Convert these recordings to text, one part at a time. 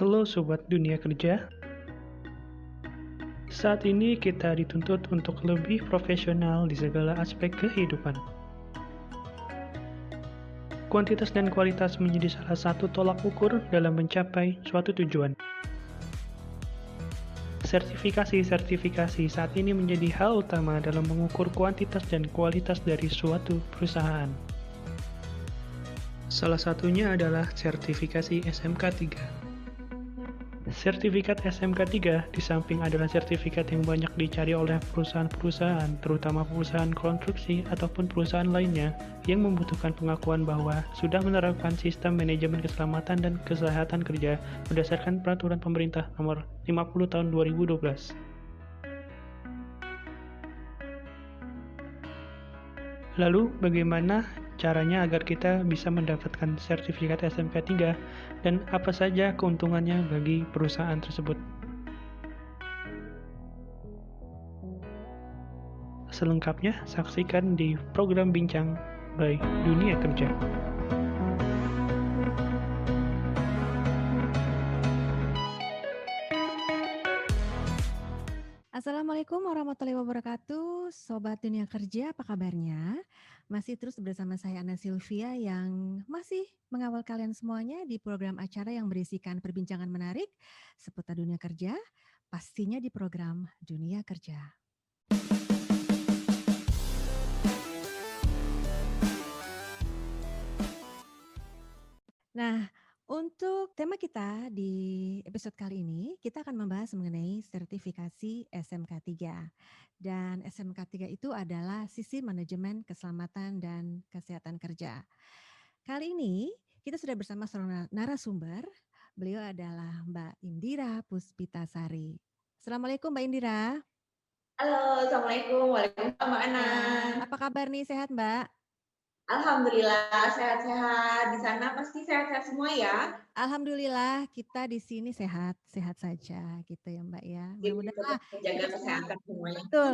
Halo Sobat Dunia Kerja, saat ini kita dituntut untuk lebih profesional di segala aspek kehidupan. Kuantitas dan kualitas menjadi salah satu tolak ukur dalam mencapai suatu tujuan. Sertifikasi saat ini menjadi hal utama dalam mengukur kuantitas dan kualitas dari suatu perusahaan. Salah satunya adalah sertifikasi SMK 3. Sertifikat SMK 3 di samping adalah sertifikat yang banyak dicari oleh perusahaan-perusahaan, terutama perusahaan konstruksi ataupun perusahaan lainnya yang membutuhkan pengakuan bahwa sudah menerapkan sistem manajemen keselamatan dan kesehatan kerja berdasarkan peraturan pemerintah nomor 50 tahun 2012. Lalu, bagaimana caranya agar kita bisa mendapatkan sertifikat SMK 3 dan apa saja keuntungannya bagi perusahaan tersebut? Selengkapnya, saksikan di program Bincang by Dunia Kerja. Assalamualaikum warahmatullahi wabarakatuh, Sobat Dunia Kerja, apa kabarnya? Masih terus bersama saya Ana Sylvia yang masih mengawal kalian semuanya di program acara yang berisikan perbincangan menarik seputar dunia kerja, pastinya di program Dunia Kerja. Nah, untuk tema kita di episode kali ini, kita akan membahas mengenai sertifikasi SMK 3. Dan SMK 3 itu adalah sisi manajemen keselamatan dan kesehatan kerja. Kali ini kita sudah bersama seorang narasumber. Beliau adalah Mbak Indira Puspitasari. Assalamualaikum Mbak Indira. Halo, Assalamualaikum. Waalaikumsalam, Mbak Ana. Ya, apa kabar nih? Sehat Mbak? Alhamdulillah sehat-sehat. Di sana pasti sehat-sehat semua ya? Alhamdulillah kita di sini sehat saja gitu ya Mbak ya. Jadi Mudah-mudahan tetap menjaga kita selalu kesehatan semuanya. betul.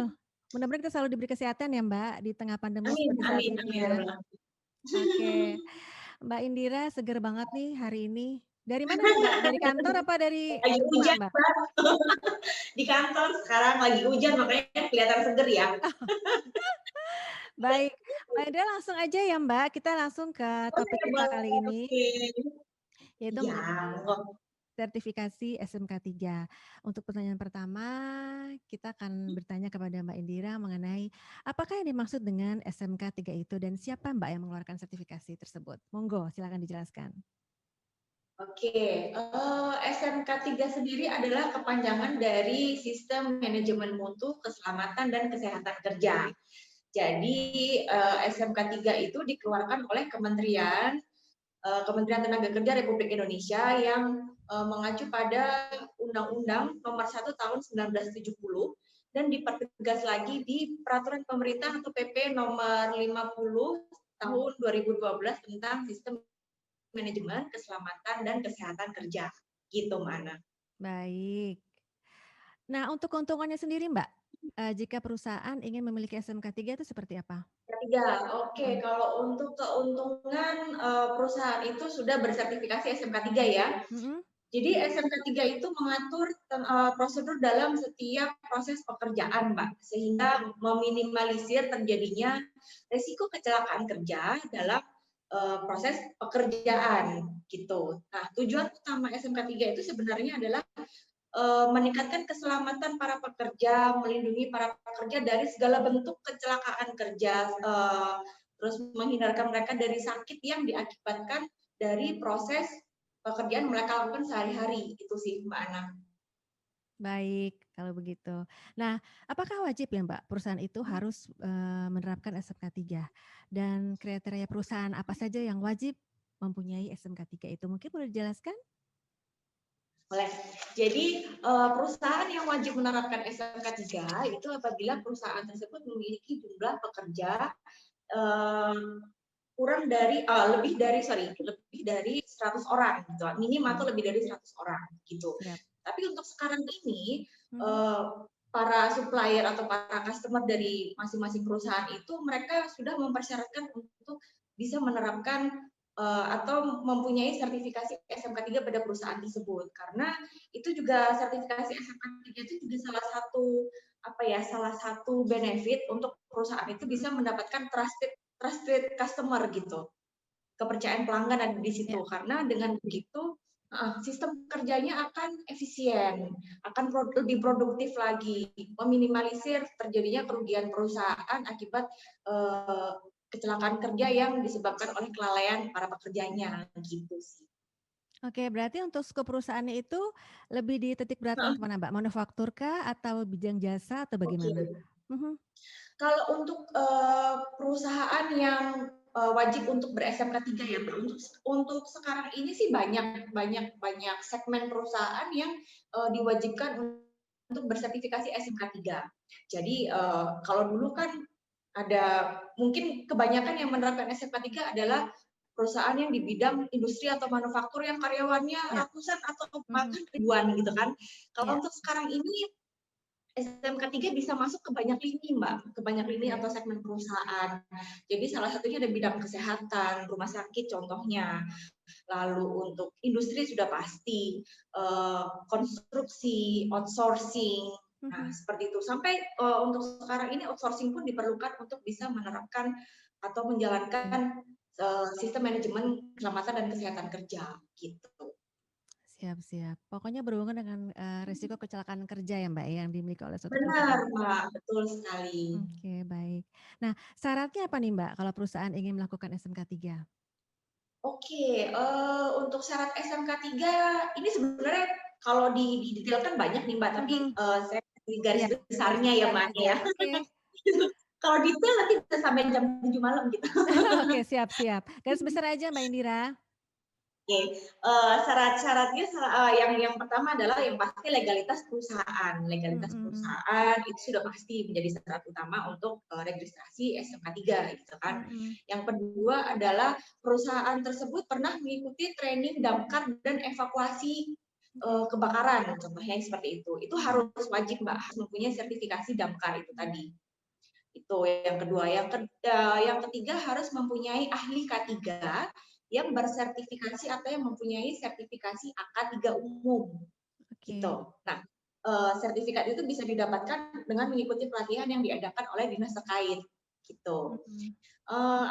Mudah-mudahan kita selalu diberi kesehatan ya Mbak di tengah pandemi Amin, seperti saat amin, ini amin. Ya ya. Allah. Oke, Mbak Indira seger banget nih hari ini. Dari mana nih Mbak? Dari kantor apa dari Lagi rumah hujan, Mbak? Mbak. Di kantor sekarang lagi hujan, makanya kelihatan seger ya. Baik, Mbak Indira langsung aja ya Mbak. Kita langsung ke topik Oke, kita boleh. kali ini, Oke. yaitu Iya, mengenai monggo. sertifikasi SMK 3. Untuk pertanyaan pertama, kita akan bertanya kepada Mbak Indira mengenai apakah yang dimaksud dengan SMK 3 itu dan siapa Mbak yang mengeluarkan sertifikasi tersebut? Monggo, silakan dijelaskan. Oke, SMK 3 sendiri adalah kepanjangan dari Sistem Manajemen Mutu Keselamatan dan Kesehatan Kerja. Jadi SMK 3 itu dikeluarkan oleh Kementerian Tenaga Kerja Republik Indonesia yang mengacu pada Undang-Undang Nomor 1 Tahun 1970 dan dipertegas lagi di Peraturan Pemerintah atau PP Nomor 50 Tahun 2012 tentang Sistem Manajemen Keselamatan dan Kesehatan Kerja. Gitu, Mana. Baik. Nah, untuk keuntungannya sendiri Mbak, jika perusahaan ingin memiliki SMK 3 itu seperti apa? Ketiga, oke. Mhm. Kalau untuk keuntungan perusahaan itu sudah bersertifikasi SMK 3 ya. Mhm. Jadi SMK 3 itu mengatur prosedur dalam setiap proses pekerjaan, Mbak, sehingga meminimalisir terjadinya risiko kecelakaan kerja dalam proses pekerjaan gitu. Nah, tujuan utama SMK 3 itu sebenarnya adalah meningkatkan keselamatan para pekerja, melindungi para pekerja dari segala bentuk kecelakaan kerja, terus menghindarkan mereka dari sakit yang diakibatkan dari proses pekerjaan mereka lakukan sehari-hari. Itu sih, Mbak Ana. Baik, kalau begitu. Nah, apakah wajib ya Mbak, perusahaan itu harus menerapkan SMK 3? Dan kriteria perusahaan apa saja yang wajib mempunyai SMK 3 itu? Mungkin boleh dijelaskan? Boleh. Jadi perusahaan yang wajib menerapkan SMK 3 itu apabila perusahaan tersebut memiliki jumlah pekerja eh, lebih dari 100 orang gitu. Minimal tuh Oke, lebih dari 100 orang gitu. siap. Tapi untuk sekarang ini Mhm. para supplier atau para customer dari masing-masing perusahaan itu mereka sudah mempersyaratkan untuk bisa menerapkan atau mempunyai sertifikasi SMK 3 pada perusahaan tersebut. Karena itu juga sertifikasi SMK 3 itu juga salah satu benefit untuk perusahaan itu bisa mendapatkan trusted customer gitu. Kepercayaan pelanggan ada di situ. Ya. Karena dengan begitu sistem kerjanya akan efisien, akan lebih produktif lagi, meminimalisir terjadinya kerugian perusahaan akibat kecelakaan kerja yang disebabkan oleh kelalaian para pekerjanya gitu sih. Oke, berarti untuk skop perusahaannya itu lebih dititik beratkan Heeh, kemana, Mbak? Manufaktur kah atau bidang jasa atau oke. bagaimana? Mhm. Kalau untuk perusahaan yang wajib untuk ber-SMK 3 ya, Mbak. Untuk sekarang ini sih banyak segmen perusahaan yang diwajibkan untuk bersertifikasi SMK 3. Jadi kalau dulu kan ada mungkin kebanyakan yang menerapkan SMK 3 adalah perusahaan yang di bidang industri atau manufaktur yang karyawannya Ya. ratusan atau Mhm. bahkan ribuan gitu kan. Kalau Ya. untuk sekarang ini SMK 3 bisa masuk ke banyak lini, Mbak, ke banyak lini Oke. atau segmen perusahaan. Jadi salah satunya ada bidang kesehatan, rumah sakit contohnya. Lalu untuk industri sudah pasti, konstruksi, outsourcing. Nah, Mhm. seperti itu. Sampai untuk sekarang ini outsourcing pun diperlukan untuk bisa menerapkan atau menjalankan sistem manajemen keselamatan dan kesehatan kerja gitu. Siap siap. Pokoknya berhubungan dengan, risiko kecelakaan kerja ya, Mbak, ya, yang dimiliki oleh suatu Benar, perusahaan. Mbak, betul sekali. Oke, baik. Nah, syaratnya apa nih, Mbak, kalau perusahaan ingin melakukan SMK 3? Oke, untuk syarat SMK 3 ini sebenarnya kalau didetailkan banyak nih, Mbak, tapi Mhm. saya kasih garis Iya, garis besarnya ya, besar Mbak, aja. ya. Oke. Kalau detail nanti bisa sampai jam 7 malam gitu. Oke, siap siap. Garis besar aja, Mbak Indira. Oke, syarat-syaratnya yang pertama adalah yang pasti legalitas perusahaan. Legalitas Mhm. perusahaan itu sudah pasti menjadi syarat utama untuk registrasi SMK 3 gitu kan. Mhm. Yang kedua adalah perusahaan tersebut pernah mengikuti training damkar dan evakuasi Oke. kebakaran, contohnya seperti itu. Itu Mhm. harus wajib, Mbak, harus mempunyai sertifikasi damkar itu tadi. Itu yang kedua. Yang ketiga harus mempunyai ahli K3 yang bersertifikasi atau yang mempunyai sertifikasi AK 3 umum gitu. Oke. Nah, sertifikat itu bisa didapatkan dengan mengikuti pelatihan yang diadakan oleh dinas terkait gitu. Mhm.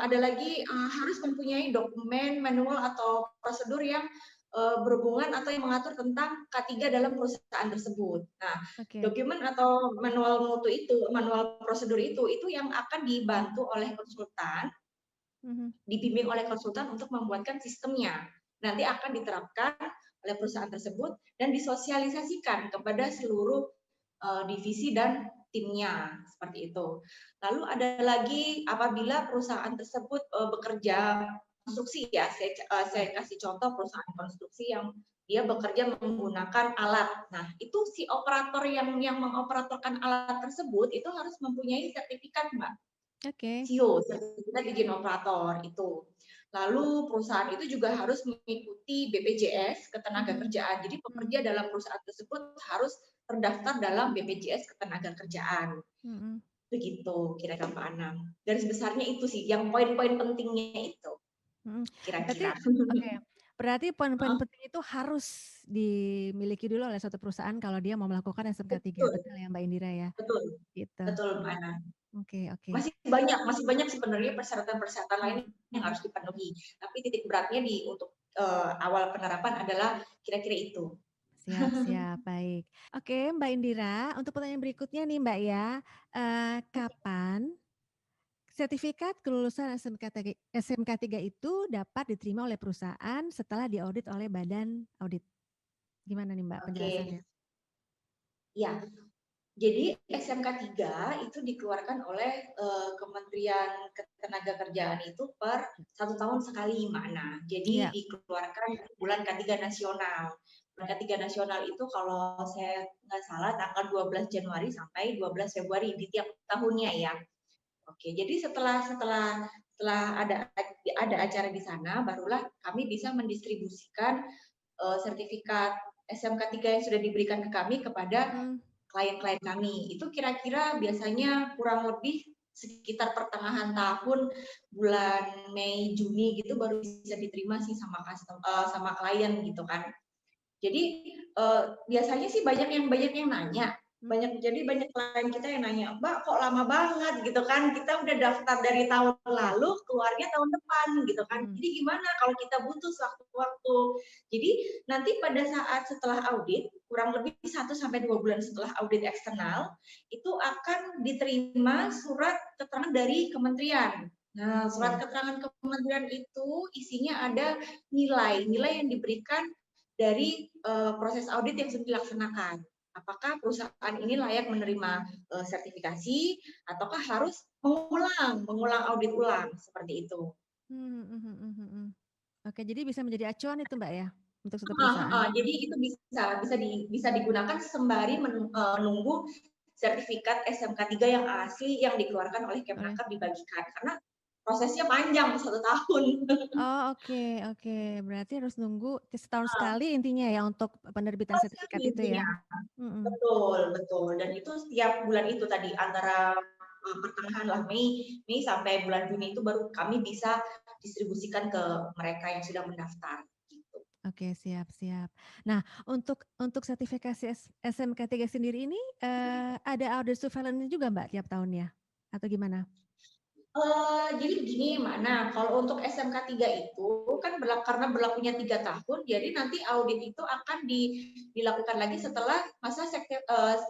Ada lagi harus mempunyai dokumen, manual atau prosedur yang berhubungan atau yang mengatur tentang K3 dalam perusahaan tersebut. Nah, Oke. dokumen atau manual mutu itu, manual prosedur itu yang akan dibantu oleh konsultan, Mhm. dibimbing oleh konsultan untuk membuatkan sistemnya. Nanti akan diterapkan oleh perusahaan tersebut dan disosialisasikan kepada seluruh divisi dan timnya seperti itu. Lalu ada lagi apabila perusahaan tersebut bekerja konstruksi ya, saya kasih contoh perusahaan konstruksi yang dia bekerja menggunakan alat. Nah, itu si operator yang mengoperatorkan alat tersebut itu harus mempunyai sertifikat, Mbak. Oke. SIO, sertifikat izin operator itu. Lalu perusahaan itu juga harus mengikuti BPJS Mhm. Ketenagakerjaan. Jadi pekerja Mhm. dalam perusahaan tersebut harus terdaftar dalam BPJS Ketenagakerjaan. Mhm. Begitu kira-kira Mbak Anam. Garis besarnya itu sih, yang poin-poin pentingnya itu Mhm. Berarti kira-kira. oke, berarti poin-poin penting itu harus dimiliki dulu oleh suatu perusahaan kalau dia mau melakukan SMK 3, Betul, betul ya, Mbak Indira ya? betul, Gitu. betul Mbak Anam. Oke oke. Masih banyak sebenarnya persyaratan-persyaratan lain Mhm. yang Mhm. harus dipenuhi. Tapi titik beratnya untuk awal penerapan adalah kira-kira itu. Siap siap, baik. Oke, Mbak Indira, untuk pertanyaan berikutnya nih, Mbak, ya, kapan sertifikat kelulusan SMK 3 itu dapat diterima oleh perusahaan setelah diaudit oleh badan audit? Gimana nih, Mbak, Oke, penjelasannya? ya. Jadi SMK 3 itu dikeluarkan oleh Kementerian Ketenagakerjaan itu per 1 tahun sekali mana. Jadi Iya. dikeluarkan bulan K3 nasional. Bulan K3 nasional itu kalau saya nggak salah tanggal 12 Januari sampai 12 Februari di tiap tahunnya ya. Oke, jadi setelah ada acara di sana, barulah kami bisa mendistribusikan sertifikat SMK 3 yang sudah diberikan ke kami kepada Mhm. klien-klien kami. Itu kira-kira biasanya kurang lebih sekitar pertengahan tahun, bulan Mei Juni gitu baru bisa diterima sih sama klien gitu kan. Jadi biasanya sih banyak yang nanya, jadi banyak klien kita yang nanya, Mbak kok lama banget gitu kan, kita udah daftar dari tahun lalu, keluarnya tahun depan gitu kan. Jadi gimana kalau kita butuh waktu. Jadi nanti pada saat setelah audit, kurang lebih 1-2 bulan setelah audit eksternal, itu akan diterima surat keterangan dari kementerian. Nah, surat keterangan kementerian itu isinya ada nilai yang diberikan dari proses audit yang sudah dilaksanakan. Apakah perusahaan ini layak menerima sertifikasi ataukah harus mengulang audit ulang seperti itu. Oke, jadi bisa menjadi acuan itu Mbak ya untuk suatu perusahaan. Jadi itu bisa digunakan sembari menunggu sertifikat SMK 3 yang asli yang dikeluarkan oleh Kemenaker dibagikan, karena prosesnya panjang 1 tahun. Oh oke. Berarti harus nunggu setahun sekali intinya ya untuk penerbitan sertifikat itu ya. Betul. Dan itu setiap bulan itu tadi antara pertengahan lah Mei sampai bulan Juni itu baru kami bisa distribusikan ke mereka yang sudah mendaftar. Gitu. Oke, siap. Nah, untuk sertifikasi SMK 3 sendiri ini ada audit surveillance juga Mbak tiap tahunnya atau gimana? Jadi begini Mbak, kalau untuk SMK 3 itu kan karena berlakunya 3 tahun, jadi nanti audit itu akan dilakukan lagi setelah masa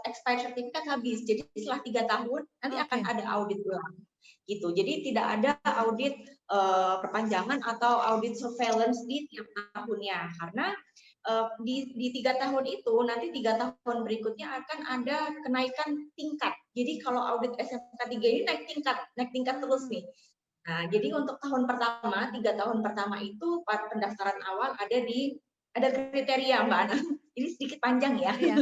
expired certificate habis. Jadi setelah 3 tahun nanti akan ada audit ulang. Gitu. Jadi tidak ada audit perpanjangan atau audit surveillance di tiap tahunnya, karena di 3 tahun itu nanti 3 tahun berikutnya akan ada kenaikan tingkat. Jadi kalau audit SMK 3 ini naik tingkat terus nih. Nah, jadi untuk tahun pertama, 3 tahun pertama itu pendaftaran awal ada kriteria Mbak Ana. Ini sedikit panjang ya. Iya.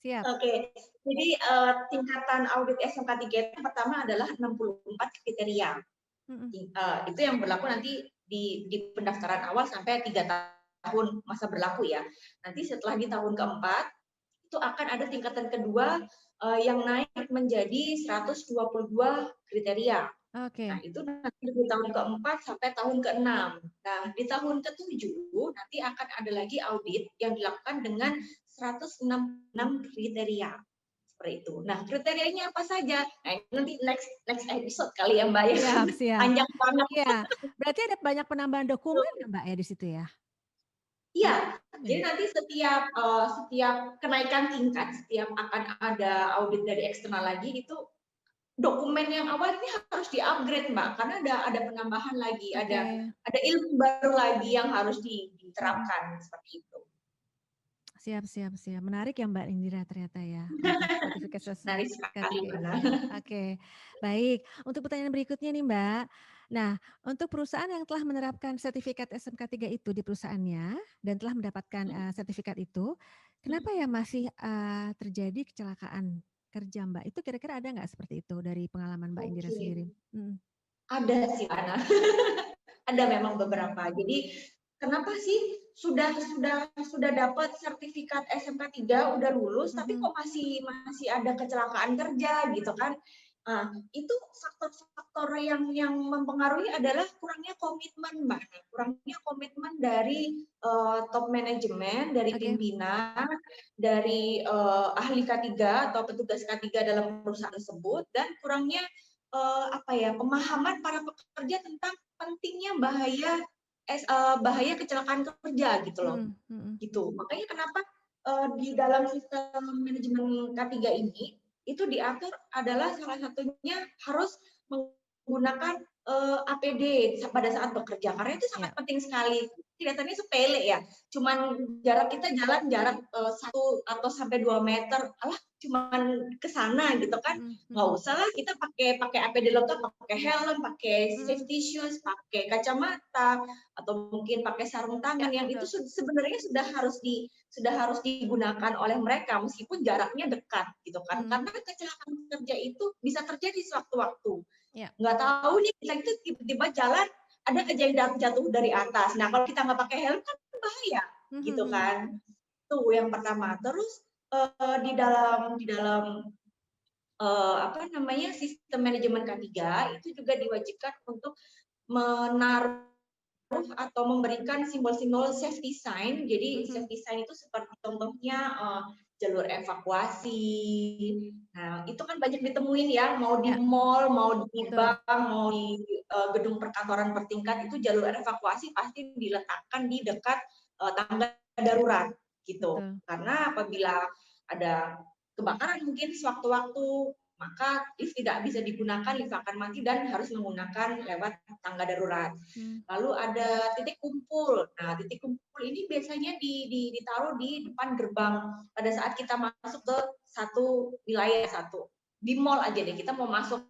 Siap. Oke. Jadi tingkatan audit SMK 3 itu pertama adalah 64 kriteria. Itu yang berlaku nanti di pendaftaran awal sampai 3 tahun masa berlaku ya. Nanti setelah di tahun keempat itu akan ada tingkatan kedua yang naik menjadi 122 kriteria. Nah, itu nanti di tahun keempat sampai tahun keenam. Nah, di tahun ketujuh nanti akan ada lagi audit yang dilakukan dengan 166 kriteria. Seperti itu. Nah, kriterianya apa saja? Nah, nanti next episode kali ya, Mbak ya. Siap. Panjang banget. Iya. Berarti ada banyak penambahan dokumen ya, Mbak ya di situ ya? Iya. Jadi nanti setiap kenaikan tingkat, setiap akan ada audit dari eksternal lagi itu dokumen yang awal ini harus di-upgrade Mbak, karena ada penambahan lagi, ada ilmu baru lagi yang harus diterapkan seperti itu. Siap. Menarik ya Mbak Indira ternyata ya. Menarik sekali. Oke, baik. Untuk pertanyaan berikutnya nih Mbak. Nah, untuk perusahaan yang telah menerapkan sertifikat SMK 3 itu di perusahaannya dan telah mendapatkan sertifikat itu, kenapa ya masih terjadi kecelakaan kerja Mbak? Itu kira-kira ada nggak seperti itu dari pengalaman Mbak Indira sendiri? Ada sih Ana. Ada memang beberapa. Jadi kenapa sih sudah dapat sertifikat SMK 3 udah lulus tapi kok masih ada kecelakaan kerja gitu kan? Nah, itu faktor-faktor yang mempengaruhi adalah kurangnya komitmen Mbak. Kurangnya komitmen dari top manajemen, dari pimpinan, dari ahli K3 atau petugas K3 dalam perusahaan tersebut, dan kurangnya pemahaman para pekerja tentang pentingnya bahaya kecelakaan kerja gitu loh. Gitu. Makanya kenapa di dalam sistem manajemen K3 ini itu diatur adalah salah satunya harus menggunakan APD pada saat bekerja, karena itu sangat penting sekali. Kelihatannya sepele ya, cuman kita jalan jarak 1 atau sampai 2 meter, cuman ke sana gitu kan, nggak usah lah kita pakai APD lengkap, pakai helm, pakai safety shoes, pakai kacamata, atau mungkin pakai sarung tangan, yang itu sebenarnya sudah harus digunakan oleh mereka meskipun jaraknya dekat gitu kan, karena kecelakaan kerja itu bisa terjadi sewaktu-waktu. Nggak tahu nih, kita itu tiba-tiba jalan ada aja yang jatuh dari atas. Nah, kalau kita nggak pakai helm kan bahaya gitu kan. Itu yang pertama. Terus di dalam sistem manajemen K3 itu juga diwajibkan untuk menaruh atau memberikan simbol-simbol safety sign. Jadi safety sign itu seperti contohnya jalur evakuasi. Nah, itu kan banyak ditemuin ya, mau di mall, mau di bank, mau di gedung perkantoran bertingkat, itu jalur evakuasi pasti diletakkan di dekat tangga darurat gitu. Karena apabila ada kebakaran mungkin sewaktu-waktu, maka lift tidak bisa digunakan, lift akan mati dan harus menggunakan lewat tangga darurat. Lalu ada titik kumpul. Nah, titik kumpul ini biasanya ditaruh di depan gerbang pada saat kita masuk ke satu wilayah satu. Di mall aja deh, kita mau masuk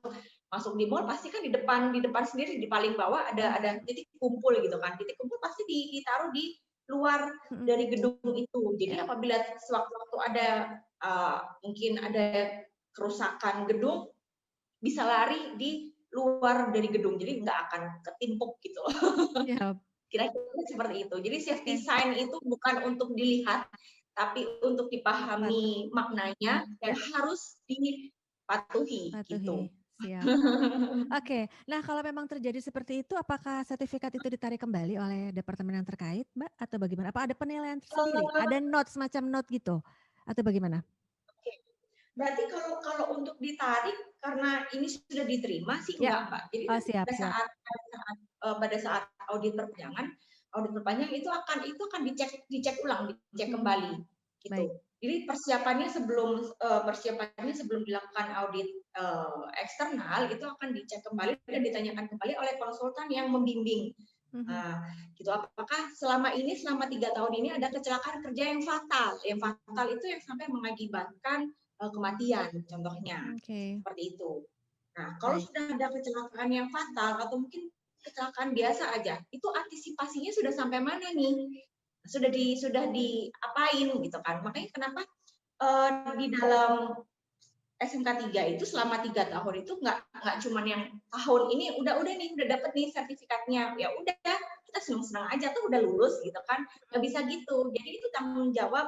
di mall pasti kan di depan sendiri di paling bawah ada titik kumpul gitu kan. Titik kumpul pasti ditaruh di luar dari gedung itu. Jadi apabila sewaktu-waktu ada mungkin ada kerusakan gedung, bisa lari di luar dari gedung, jadi nggak akan ketimpuk gitu. Kira-kira seperti itu. Jadi safety sign itu bukan untuk dilihat, tapi untuk dipahami maknanya dan harus dipatuhi. Gitu. Siap. Oke, nah kalau memang terjadi seperti itu, apakah sertifikat itu ditarik kembali oleh departemen yang terkait, Mbak, atau bagaimana? Apa ada penilaian tersendiri? Ada note, semacam note gitu, atau bagaimana? Oke. Berarti kalau untuk ditarik karena ini sudah diterima sih enggak, Mbak. Jadi pada saat audit perpanjangan itu akan dicek ulang, dicek kembali gitu. Jadi persiapannya sebelum dilakukan audit eksternal itu akan dicek kembali dan ditanyakan kembali oleh konsultan yang membimbing. Nah, gitu. Apakah selama 3 tahun ini ada kecelakaan kerja yang fatal? Yang fatal itu yang sampai mengakibatkan kematian, contohnya seperti itu. Nah, kalau sudah ada kecelakaan yang fatal atau mungkin kecelakaan biasa aja, itu antisipasinya sudah sampai mana nih? Sudah diapain gitu kan? Makanya kenapa di dalam SMK 3 itu selama 3 tahun itu nggak cuman yang tahun ini udah dapat nih sertifikatnya, ya udah kita senang-senang aja tuh udah lulus gitu kan, nggak bisa gitu. Jadi itu tanggung jawab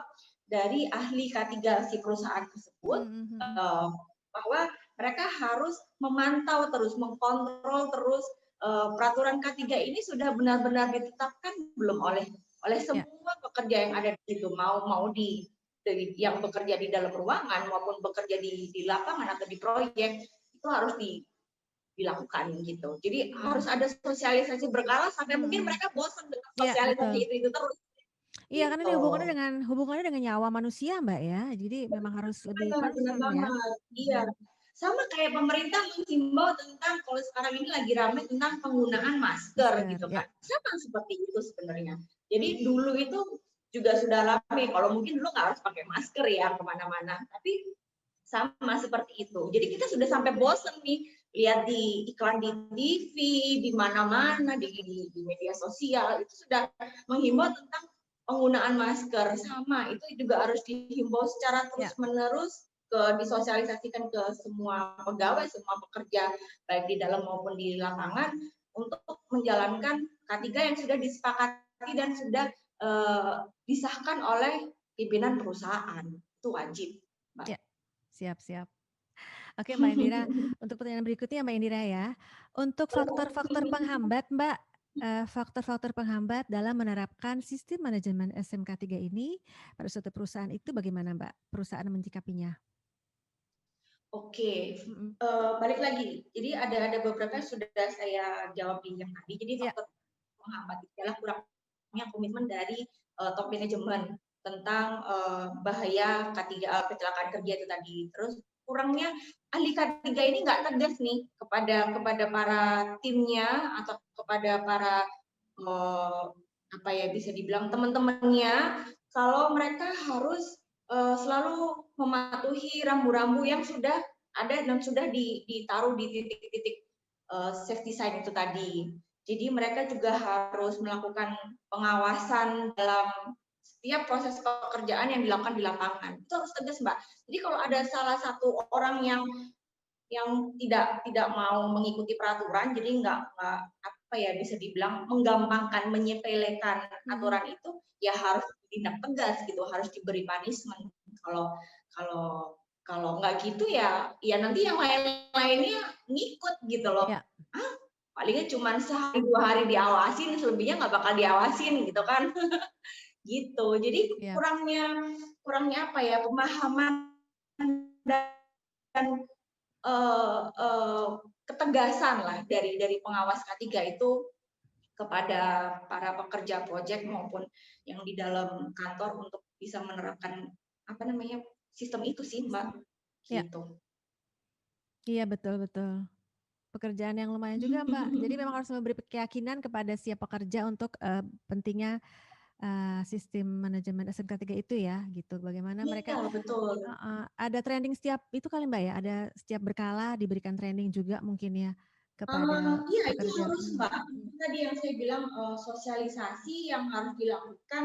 dari ahli K3 si perusahaan tersebut bahwa mereka harus memantau terus, mengkontrol terus peraturan K3 ini sudah benar-benar ditetapkan belum oleh semua pekerja yang ada di situ, mau di yang bekerja di dalam ruangan maupun bekerja di lapangan atau di proyek, itu harus dilakukan gitu. Jadi harus ada sosialisasi berkala sampai mungkin mereka bosan dengan sosialisasi itu terus. Iya, karena ini hubungannya dengan nyawa manusia, Mbak, ya. Jadi memang harus lebih concern ya. Iya. Sama kayak pemerintah menghimbau tentang kalau sekarang ini lagi ramai tentang penggunaan masker gitu kan. Sama seperti itu sebenarnya. Jadi dulu itu juga sudah ramai. Kalau mungkin dulu nggak harus pakai masker ya kemana-mana. Tapi sama seperti itu. Jadi kita sudah sampai bosen nih lihat di iklan di TV, di mana-mana, di media sosial itu sudah menghimbau tentang penggunaan masker. Sama itu juga harus dihimbau secara terus-menerus, disosialisasikan ke semua pegawai, semua pekerja baik di dalam maupun di lapangan untuk menjalankan K3 yang sudah disepakati dan sudah disahkan oleh pimpinan perusahaan. Itu wajib, Mbak. Siap. Oke, Mbak Indira, untuk pertanyaan berikutnya Mbak Indira ya. Untuk faktor-faktor penghambat, Mbak, faktor-faktor penghambat dalam menerapkan sistem manajemen SMK 3 ini pada suatu perusahaan itu bagaimana, Mbak? Perusahaan menyikapinya? Oke, balik lagi. Jadi ada beberapa yang sudah saya jawab di yang tadi. Jadi faktor penghambat itu adalah kurangnya komitmen dari top manajemen tentang bahaya K3 kecelakaan kerja itu tadi. Terus kurangnya ahli K3 ini nggak tegas nih kepada para timnya atau kepada para bisa dibilang teman-temannya kalau mereka harus selalu mematuhi rambu-rambu yang sudah ada dan sudah ditaruh di titik-titik safety sign itu tadi. Jadi mereka juga harus melakukan pengawasan dalam setiap proses pekerjaan yang dilakukan di lapangan. Itu harus tegas, Mbak. Jadi kalau ada salah satu orang yang tidak mau mengikuti peraturan, jadi nggak bisa dibilang menggampangkan, menyepelekan aturan itu, ya harus ditindak tegas gitu, harus diberi punishment kalau Kalau nggak gitu ya nanti yang lain-lainnya ngikut gitu loh. Ya, Ah, palingnya cuma sehari 2 hari diawasin, selebihnya nggak bakal diawasin gitu kan. Gitu. Jadi ya. kurangnya kurangnya apa ya, pemahaman dan, ketegasan lah dari pengawas K3 itu kepada para pekerja proyek maupun yang di dalam kantor untuk bisa menerapkan, apa namanya, sistem itu sih, Mbak, Ya, gitu. iya betul betul. Pekerjaan yang lumayan juga, Mbak. Jadi memang harus memberi keyakinan kepada si pekerja untuk, pentingnya, sistem manajemen SMK 3 itu ya, gitu. Bagaimana mereka Iya, betul. heeh, ada training setiap itu kali, Mbak, ya? Ada setiap berkala diberikan training juga mungkin ya, kepada Iya itu pekerja harus, Mbak. mhm. Itu tadi yang saya bilang, sosialisasi yang harus dilakukan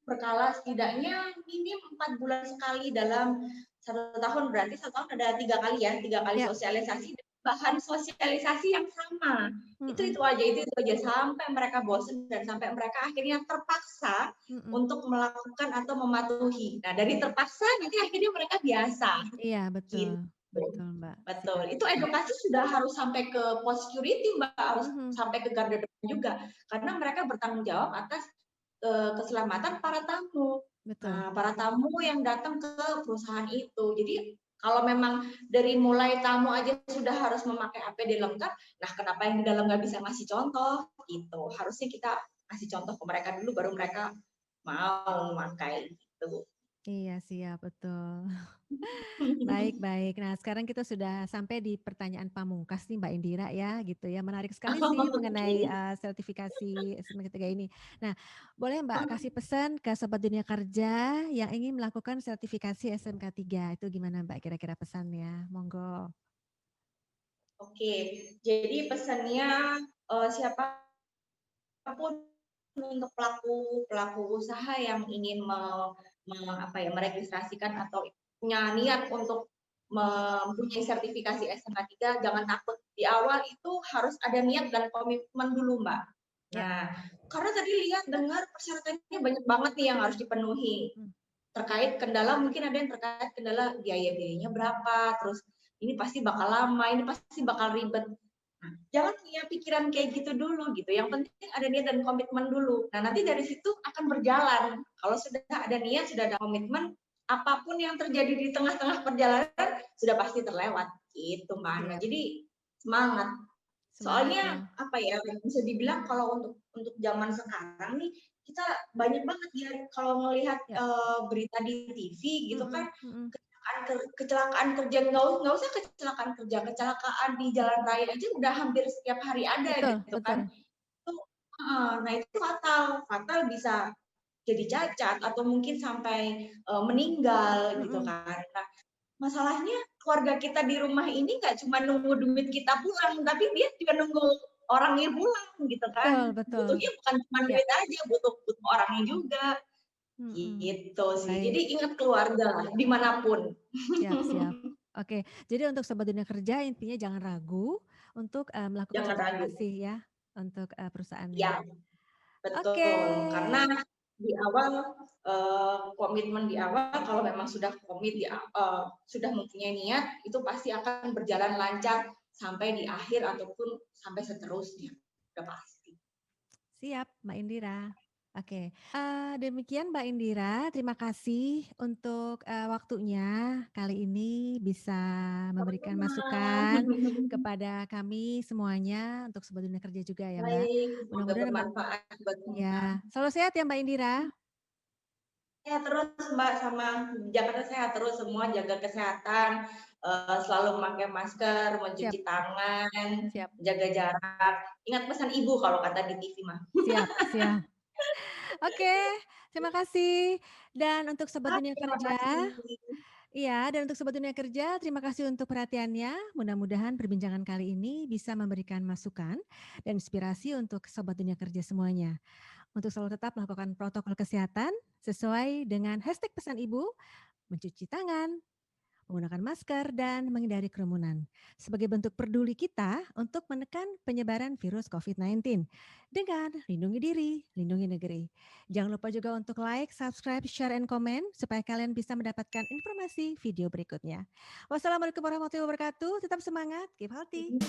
berkala setidaknya minim 4 bulan sekali dalam 1 tahun. Berarti 1 tahun ada 3 kali ya, 3 kali Ya, sosialisasi dan bahan sosialisasi yang sama. mhm Itu aja sampai mereka bosen dan sampai mereka akhirnya terpaksa mhm. untuk melakukan atau mematuhi. Nah, dari terpaksa nanti akhirnya mereka biasa, Iya betul, gitu. betul, Mbak, Betul, siap. itu edukasi sudah harus sampai ke post security, Mbak, harus Mhm, sampai ke garda depan juga, karena mereka bertanggung jawab atas, keselamatan para tamu. betul. Nah, para tamu yang datang ke perusahaan itu. Jadi, kalau memang dari mulai tamu aja sudah harus memakai APD lengkap, nah kenapa yang di dalam nggak bisa ngasih contoh, gitu. Harusnya kita kasih contoh ke mereka dulu, baru mereka mau memakai, gitu. Iya siap, betul. Baik baik. Nah, sekarang kita sudah sampai di pertanyaan pamungkas nih Mbak Indira ya, gitu ya. Menarik sekali sih mengenai, Oke. sertifikasi SMK 3 ini. Nah, boleh Mbak kasih pesan ke sobat dunia kerja yang ingin melakukan sertifikasi SMK 3, itu gimana Mbak kira-kira pesannya? Monggo. Oke, jadi pesannya, siapa pun untuk pelaku pelaku usaha yang ingin apa ya, meregistrasikan atau punya niat untuk mempunyai sertifikasi SMK 3, jangan takut. Di awal itu harus ada niat dan komitmen dulu, Mbak. Ya. Nah, karena tadi lihat dengar persyaratannya banyak banget nih yang harus dipenuhi. Mhm. Terkait kendala mungkin ada yang terkait kendala biaya-biayanya berapa, terus ini pasti bakal lama, ini pasti bakal ribet. Nah, jangan punya pikiran kayak gitu dulu gitu. Yang penting ada niat dan komitmen dulu. Nah, nanti dari situ akan berjalan. Kalau sudah ada niat, sudah ada komitmen, apapun yang terjadi di tengah-tengah perjalanan sudah pasti terlewat gitu, Mbak Ana. Siap. Jadi semangat. Semangat Soalnya ya. apa ya, bisa dibilang kalau untuk zaman sekarang nih kita banyak banget ya kalau melihat Ya. berita di TV gitu Mhm kan, mhm. kecelakaan kerja, nggak usah kecelakaan kerja, kecelakaan di jalan raya aja udah hampir setiap hari ada Betul gitu kan. betul. Itu nah itu fatal, fatal bisa jadi cacat atau mungkin sampai, meninggal gitu Mhm. kan. Nah, masalahnya keluarga kita di rumah ini nggak cuma nunggu duit kita pulang, tapi dia juga nunggu orangnya pulang gitu Betul kan. betul. Butuhnya bukan cuma Ya. duit aja, butuh butuh orangnya juga, Mhm. gitu sih. Jadi Baik. ingat keluarga lah, dimanapun. Siap siap. Oke, jadi untuk sobat dunia kerja intinya jangan ragu untuk, melakukan Jangan ragu. sertifikasi ya, untuk, perusahaannya. Ya, Oke. betul. Karena di awal, komitmen di awal kalau memang sudah komit sudah mempunyai niat, itu pasti akan berjalan lancar sampai di akhir ataupun sampai seterusnya, udah pasti. Siap, Mbak Indira. Oke, demikian Mbak Indira, terima kasih untuk, waktunya kali ini bisa memberikan Sama-sama. masukan kepada kami semuanya untuk sobat dunia kerja juga ya, Mbak. Baik, semoga Mudah-mudahan Mbak bermanfaat buat semua. ya, selalu sehat ya Mbak Indira. Sehat terus Mbak, sama di Jakarta sehat terus semua, jaga kesehatan, selalu memakai masker, Siap mencuci tangan, siap jaga jarak. Ingat pesan ibu kalau kata di TV mah. siap siap. Oke, terima kasih. Dan untuk sobat dunia Terima kerja, kasih. iya, dan untuk sobat dunia kerja, terima kasih untuk perhatiannya. Mudah-mudahan perbincangan kali ini bisa memberikan masukan dan inspirasi untuk sobat dunia kerja semuanya. Untuk selalu tetap melakukan protokol kesehatan sesuai dengan hashtag pesan ibu, mencuci tangan, menggunakan masker, dan menghindari kerumunan. Sebagai bentuk peduli kita untuk menekan penyebaran virus COVID-19 dengan lindungi diri, lindungi negeri. Jangan lupa juga untuk like, subscribe, share, and comment supaya kalian bisa mendapatkan informasi video berikutnya. Wassalamualaikum warahmatullahi wabarakatuh. Tetap semangat, keep healthy.